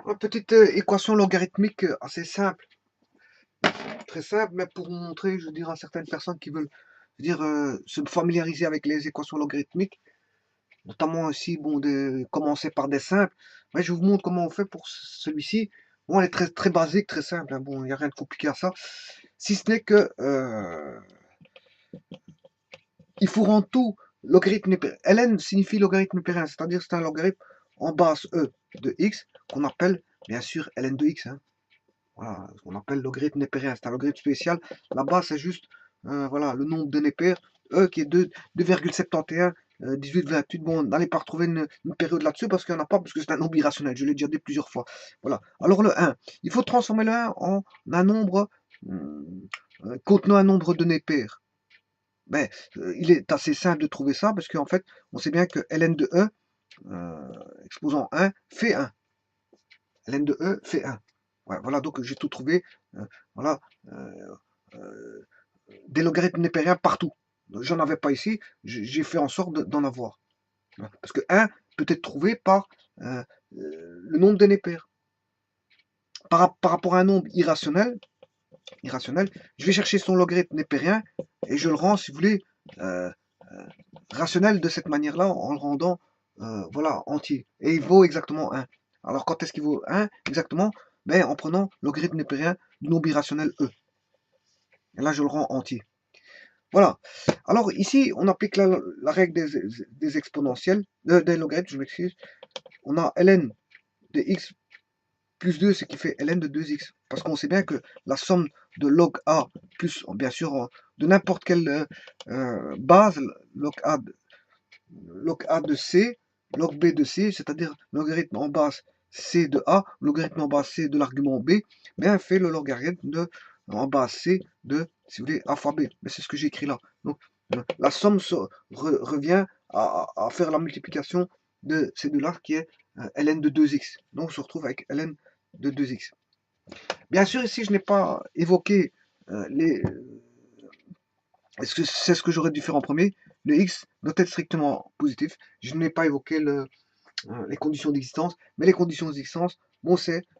Une petite équation logarithmique assez simple, très simple, mais pour montrer, je veux dire, à certaines personnes qui veulent, je veux dire, se familiariser avec les équations logarithmiques, notamment aussi, bon, de commencer par des simples. Mais je vous montre comment on fait pour celui-ci. Bon, elle est très, très basique, très simple, hein. Bon, il n'y a rien de compliqué à ça. Si ce n'est que il faut rendre tout logarithme népérien. Ln signifie logarithme népérien, c'est-à-dire c'est un logarithme en base e de x qu'on appelle bien sûr ln de x, hein. Voilà, ce qu'on appelle logarithme népérien. C'est un logarithme spécial. La base, c'est juste voilà, le nombre de népères, E qui est 2,71, 18,28. Bon, n'allez pas retrouver une période là-dessus parce qu'il n'y en a pas, parce que c'est un nombre irrationnel. Je l'ai déjà dit plusieurs fois. Voilà. Alors le 1, il faut transformer le 1 en un nombre contenant un nombre de népères. Ben, il est assez simple de trouver ça parce qu'en fait, on sait bien que ln de E, exposant 1, fait 1. Ln de E fait 1. Ouais, voilà, donc j'ai tout trouvé. Voilà, euh, euh, des logarithmes népériens partout. J'en avais pas ici, j'ai fait en sorte d'en avoir. Parce que 1 peut être trouvé par le nombre de népères. Par rapport à un nombre irrationnel, je vais chercher son logarithme népérien et je le rends, si vous voulez, euh, euh, rationnel de cette manière-là, en le rendant voilà, entier. Et il vaut exactement 1. Alors quand est-ce qu'il vaut 1 exactement? Ben, en prenant le logarithme népérien du nombre irrationnel E. Et là, je le rends entier. Voilà. Alors ici, on applique la règle des exponentielles, des logarithmes, je m'excuse. On a ln de x plus 2, ce qui fait ln de 2x. Parce qu'on sait bien que la somme de log a plus, bien sûr, de n'importe quelle base, log a de c, log b de c, c'est-à-dire logarithme en base c de a, logarithme en base c de l'argument b, bien fait le logarithme de en base c de, si vous voulez, a fois b. Mais c'est ce que j'ai écrit là. Donc, la somme revient à faire la multiplication de ces deux-là, qui est ln de 2x. Donc, on se retrouve avec ln de 2x. Bien sûr, ici, je n'ai pas évoqué les... Est-ce que c'est ce que j'aurais dû faire en premier? Le x doit être strictement positif. Je n'ai pas évoqué les conditions d'existence, mais les conditions d'existence, bon,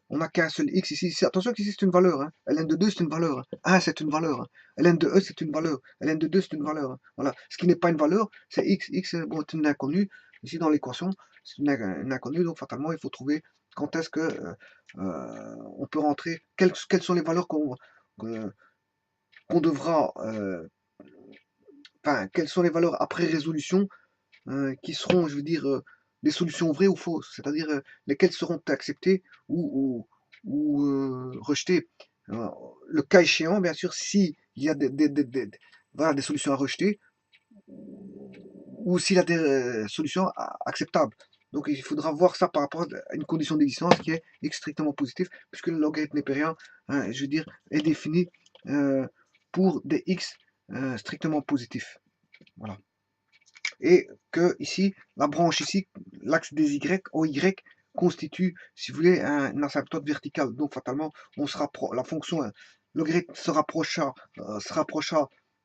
on n'a qu'un seul x ici. Attention qu'ici, c'est une valeur, hein. Ln de 2, c'est une valeur, hein. 1, c'est une valeur, hein. Ln de e, c'est une valeur. Ln de 2, c'est une valeur, hein. Voilà. Ce qui n'est pas une valeur, c'est x. X, bon, est une inconnue. Ici, dans l'équation, c'est une inconnue, donc fatalement, il faut trouver quand est-ce que on peut rentrer, quelles sont les valeurs qu'on devra, enfin, quelles sont les valeurs après résolution qui seront, je veux dire, des solutions vraies ou fausses, c'est-à-dire lesquelles seront acceptées ou rejetées. Euh, le cas échéant, bien sûr, s'il y a voilà, des solutions à rejeter ou s'il y a des solutions acceptables. Donc il faudra voir ça par rapport à une condition d'existence qui est strictement positive, puisque le logarithme népérien, hein, je veux dire, est défini pour des x strictement positifs. Voilà. Et que ici, la branche ici, l'axe des Y, OY, constitue, si vous voulez, une asymptote verticale. Donc fatalement, la fonction logarithme se rapprocha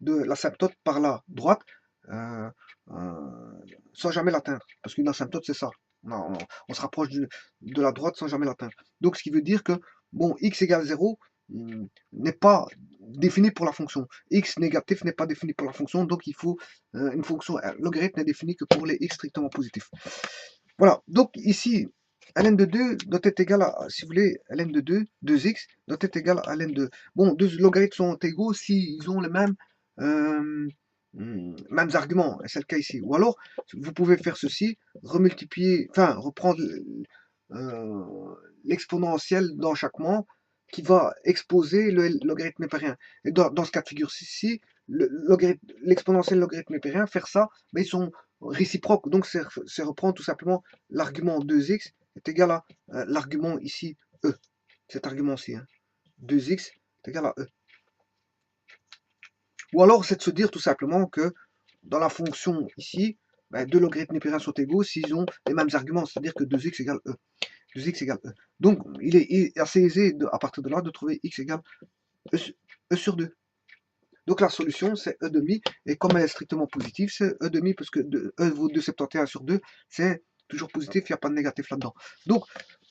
de l'asymptote par la droite euh, sans jamais l'atteindre. Parce qu'une asymptote, c'est ça. On se rapproche de la droite sans jamais l'atteindre. Donc ce qui veut dire que, bon, x égale 0 n'est pas défini pour la fonction. X négatif n'est pas défini pour la fonction, donc il faut une fonction logarithme n'est définie que pour les x strictement positifs. Voilà, donc ici, ln de 2 doit être égal à, si vous voulez, ln de 2, 2x doit être égal à ln de... Bon, deux logarithmes sont égaux s'ils ont les mêmes arguments, c'est le cas ici. Ou alors, vous pouvez faire ceci, remultiplier, enfin, reprendre l'exponentielle dans chaque membre, qui va exposer le logarithme népérien. Et dans ce cas de figure-ci, l'exponentiel logarithme népérien, faire ça, mais ils sont réciproques. Donc c'est reprendre tout simplement l'argument 2x est égal à l'argument ici e. Cet argument-ci, hein. 2x est égal à e. Ou alors c'est de se dire tout simplement que dans la fonction ici, ben, deux logarithmes népériens sont égaux s'ils ont les mêmes arguments, c'est-à-dire que 2x égale e. 2x égale e. Donc, il est assez aisé, à partir de là, de trouver x égale e sur 2. Donc, la solution, c'est e demi. Et comme elle est strictement positive, c'est e demi, parce que e vaut 2,71 sur 2, c'est toujours positif, il n'y a pas de négatif là-dedans. Donc,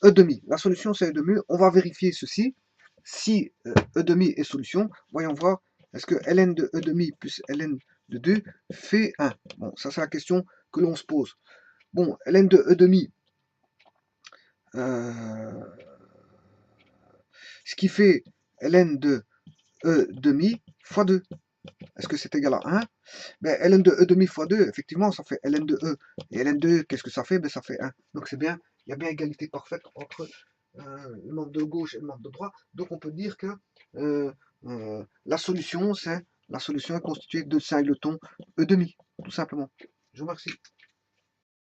E demi, la solution c'est E demi. On va vérifier ceci. Si E demi est solution, voyons voir, est-ce que ln de E demi plus ln de 2 fait 1? Bon, ça c'est la question que l'on se pose. Bon, ln de E demi, ce qui fait ln de E demi fois 2. Est-ce que c'est égal à 1? Ben, ln de E demi fois 2, effectivement, ça fait ln de E. Et ln de E, qu'est-ce que ça fait? Ben, ça fait 1. Donc c'est bien, il y a bien égalité parfaite entre le membre de gauche et le membre de droite. Donc on peut dire que la solution est constituée de singletons E demi, tout simplement. Je vous remercie.